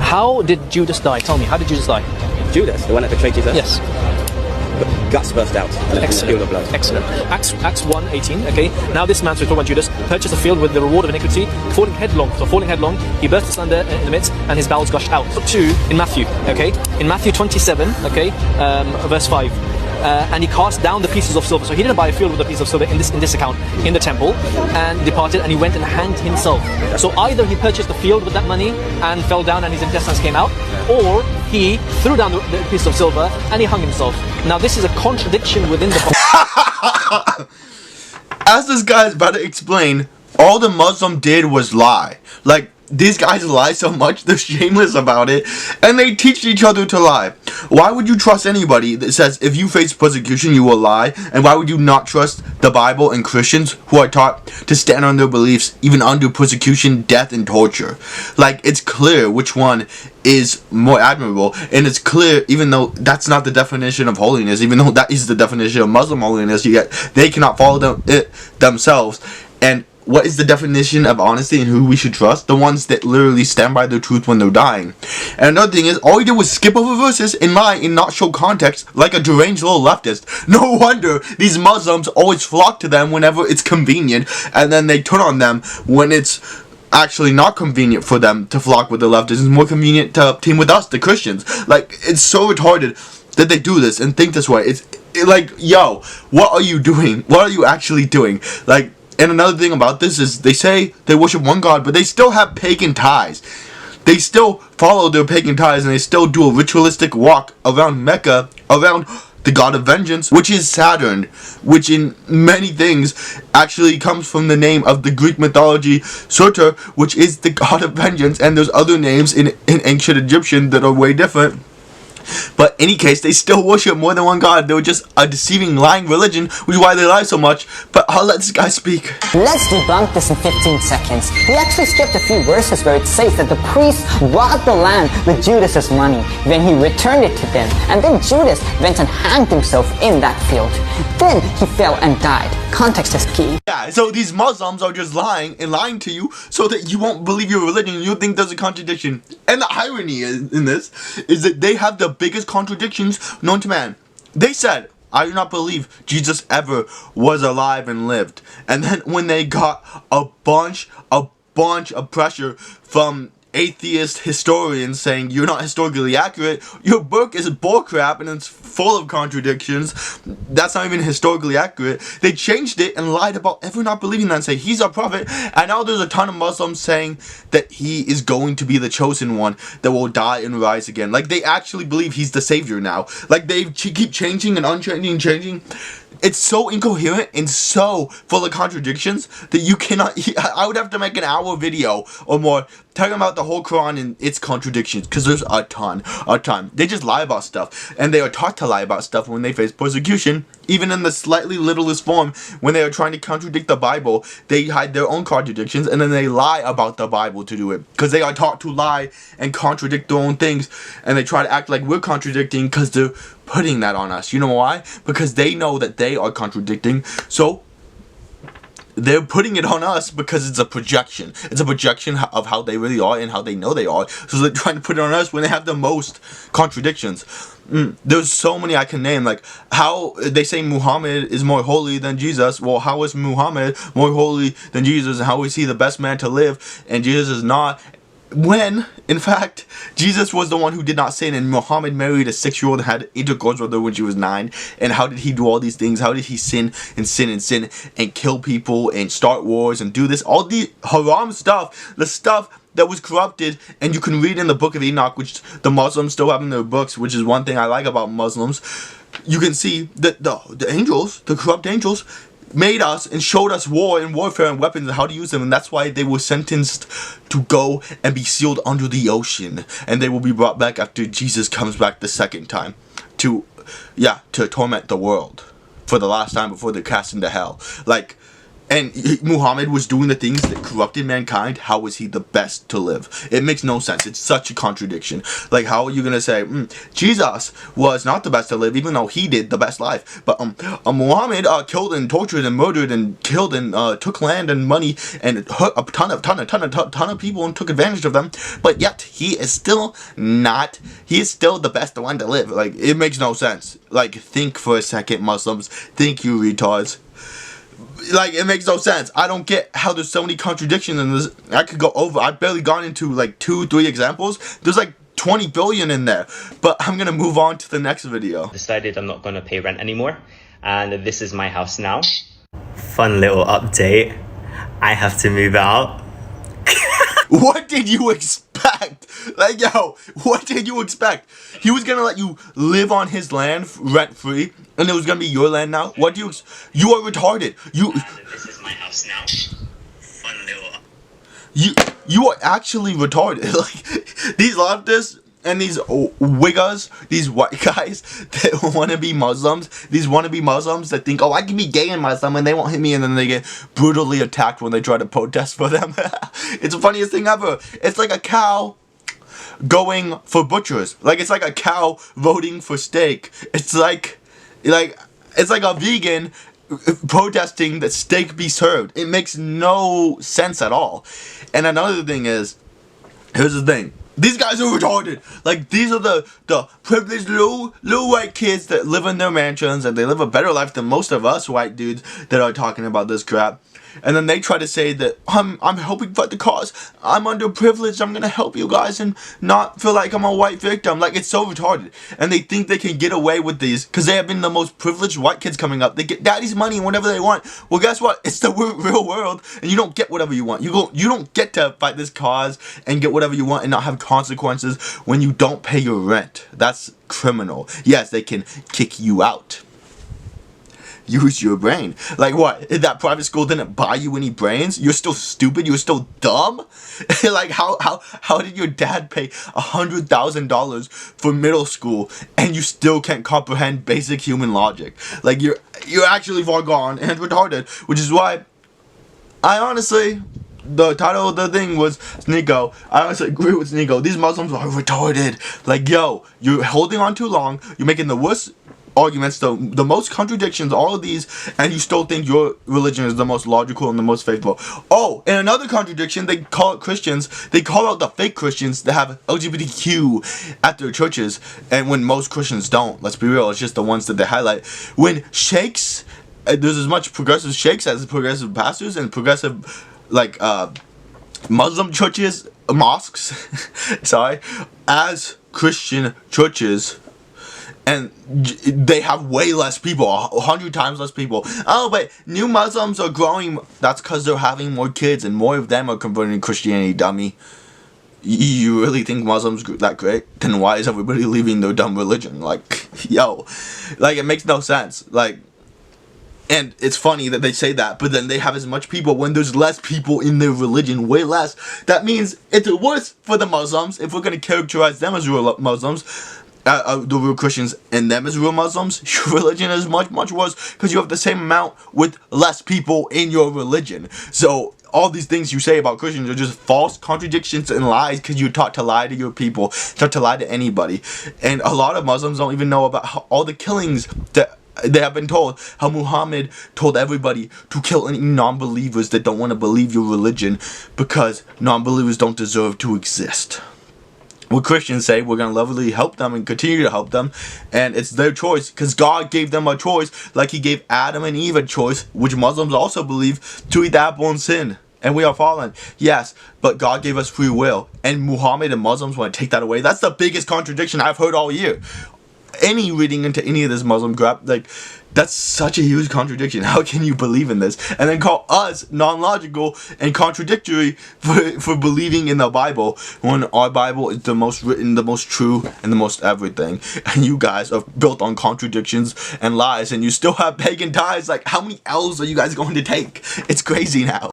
How did Judas die? Tell me, how did Judas die? Judas, the one that betrayed Jesus? Yes. Guts burst out. And Excellent. Of blood. Excellent. Acts 1:18. Okay. Now this man, so talking about Judas, purchased a field with the reward of iniquity, falling headlong. So falling headlong, he burst asunder in the midst, and his bowels gushed out. 2 in Matthew. Okay. In Matthew 27. Okay. Verse 5. And he cast down the pieces of silver. So he didn't buy a field with a piece of silver in this account in the temple, and departed, and he went and hanged himself. So either he purchased the field with that money and fell down and his intestines came out, or he threw down the piece of silver and he hung himself. Now this is a contradiction within the As this guy is about to explain, all the Muslim did was lie. Like, these guys lie so much, they're shameless about it, and they teach each other to lie. Why would you trust anybody that says if you face persecution you will lie? And why would you not trust the Bible and Christians who are taught to stand on their beliefs even under persecution, death, and torture? Like, it's clear which one is more admirable, and it's clear, even though that's not the definition of holiness, even though that is the definition of Muslim holiness, yet they cannot follow it themselves. And what is the definition of honesty and who we should trust? The ones that literally stand by their truth when they're dying. And another thing is, all he did was skip over verses and lie and not show context like a deranged little leftist. No wonder these Muslims always flock to them whenever it's convenient, and then they turn on them when it's actually not convenient for them to flock with the leftists. It's more convenient to team with us, the Christians. Like, it's so retarded that they do this and think this way. It's like, yo, what are you doing? What are you actually doing? Like, and another thing about this is they say they worship one God, but they still have pagan ties. They still follow their pagan ties, and they still do a ritualistic walk around Mecca, around the god of vengeance, which is Saturn, which in many things actually comes from the name of the Greek mythology Surtur, which is the god of vengeance, and there's other names in ancient Egyptian that are way different. But in any case, they still worship more than one god. They were just a deceiving, lying religion, which is why they lie so much. But I'll let this guy speak. Let's debunk this in 15 seconds. We actually skipped a few verses where it says that the priest bought the land with Judas's money. Then he returned it to them. And then Judas went and hanged himself in that field. Then he fell and died. Context is key. Yeah, so these Muslims are just lying and lying to you so that you won't believe your religion and you'll think there's a contradiction. And the irony in this is that they have the biggest contradictions known to man. They said, I do not believe Jesus ever was alive and lived. And then when they got a bunch of pressure from atheist historians saying you're not historically accurate, your book is bullcrap and it's full of contradictions, that's not even historically accurate, they changed it and lied about ever not believing that and say he's a prophet. And now there's a ton of Muslims saying that he is going to be the chosen one that will die and rise again. Like, they actually believe he's the savior now. Like, they keep changing and unchanging and changing. It's so incoherent and so full of contradictions that you cannot. I would have to make an hour video or more talking about the whole Quran and its contradictions, because there's a ton. They just lie about stuff, and they are taught to lie about stuff when they face persecution, even in the slightly littlest form. When they are trying to contradict the Bible, they hide their own contradictions, and then they lie about the Bible to do it, because they are taught to lie and contradict their own things, and they try to act like we're contradicting because they're putting that on us. You know why? Because they know that they are contradicting, so they're putting it on us because it's a projection. It's a projection of how they really are and how they know they are. So they're trying to put it on us when they have the most contradictions. There's so many I can name, like how they say Muhammad is more holy than Jesus. Well, how is Muhammad more holy than Jesus, and how is he the best man to live and Jesus is not? When, in fact, Jesus was the one who did not sin, and Muhammad married a 6-year-old and had intercourse with her when she was 9. And how did he do all these things? How did he sin and sin and sin and kill people and start wars and do this? All the haram stuff, the stuff that was corrupted, and you can read in the Book of Enoch, which the Muslims still have in their books, which is one thing I like about Muslims. You can see that the angels, the corrupt angels, made us and showed us war and warfare and weapons and how to use them, and that's why they were sentenced to go and be sealed under the ocean, and they will be brought back after Jesus comes back the second time to torment the world for the last time before they're cast into hell. Like, and Muhammad was doing the things that corrupted mankind, how was he the best to live? It makes no sense. It's such a contradiction. Like, how are you gonna say Jesus was not the best to live, even though he did the best life? But Muhammad killed and tortured and murdered and killed and took land and money and hurt a ton of people and took advantage of them. But yet he is still not. He is still the best one to live. Like, it makes no sense. Like, think for a second, Muslims. Think, you retards. Like, it makes no sense. I don't get how there's so many contradictions in this. I could go over. I've barely gone into like 2-3 examples. There's like 20 billion in there. But I'm gonna move on to the next video. Decided I'm not gonna pay rent anymore, and this is my house now. Fun little update. I have to move out. What did you expect? Like, yo, what did you expect? He was gonna let you live on his land rent free, and it was gonna be your land now? What do you are retarded. This is my house now. Fun little. You are actually retarded. Like, these leftists and these wiggers, these white guys that want to be Muslims, these wannabe Muslims that think, oh, I can be gay and Muslim and they won't hit me, and then they get brutally attacked when they try to protest for them. It's the funniest thing ever. It's like a cow going for butchers. Like, it's like a cow voting for steak. It's like a vegan protesting that steak be served. It makes no sense at all. And another thing is, here's the thing. These guys are retarded. Like, these are the privileged little white kids that live in their mansions and they live a better life than most of us white dudes that are talking about this crap. And then they try to say that I'm helping fight the cause. I'm underprivileged. I'm gonna help you guys and not feel like I'm a white victim. Like, it's so retarded. And they think they can get away with these because they have been the most privileged white kids coming up. They get daddy's money and whatever they want. Well, guess what? It's the real world, and you don't get whatever you want. You don't get to fight this cause and get whatever you want and not have consequences when you don't pay your rent. That's criminal. Yes, they can kick you out. Use your brain. Like, what? If that private school didn't buy you any brains, you're still stupid? You're still dumb? Like, how did your dad pay $100,000 for middle school and you still can't comprehend basic human logic? Like, you're actually far gone and retarded, which is why I honestly, the title of the thing was Sneeko. I honestly agree with Sneeko. These Muslims are retarded. Like, yo, you're holding on too long. You're making the worst arguments, the most contradictions, all of these, and you still think your religion is the most logical and the most faithful. Oh, and another contradiction, they call it Christians. They call out the fake Christians that have LGBTQ at their churches, and when most Christians don't. Let's be real, it's just the ones that they highlight. When sheikhs, there's as much progressive sheikhs as progressive pastors and progressive, like, Muslim churches, mosques, sorry, as Christian churches. And they have way less people, 100 times less people. Oh, but new Muslims are growing. That's because they're having more kids and more of them are converting to Christianity, dummy. You really think Muslims that great? Then why is everybody leaving their dumb religion? Like, yo. Like, it makes no sense. Like, and it's funny that they say that, but then they have as much people when there's less people in their religion, way less. That means it's worse for the Muslims if we're going to characterize them as real Muslims. The real Christians and them as real Muslims, your religion is much, much worse because you have the same amount with less people in your religion. So all these things you say about Christians are just false contradictions and lies because you're taught to lie to your people, taught to lie to anybody. And a lot of Muslims don't even know about all the killings that they have been told, how Muhammad told everybody to kill any non-believers that don't want to believe your religion because non-believers don't deserve to exist. What Christians say, we're going to lovingly help them and continue to help them, and it's their choice because God gave them a choice like he gave Adam and Eve a choice, which Muslims also believe, to eat the apple and sin. And we are fallen, yes, but God gave us free will, and Muhammad and Muslims want to take that away. That's the biggest contradiction I've heard all year. Any reading into any of this Muslim crap, like, that's such a huge contradiction. How can you believe in this and then call us non-logical and contradictory for believing in the Bible when our Bible is the most written, the most true, and the most everything? And you guys are built on contradictions and lies, and you still have pagan ties. Like, how many L's are you guys going to take? It's crazy now.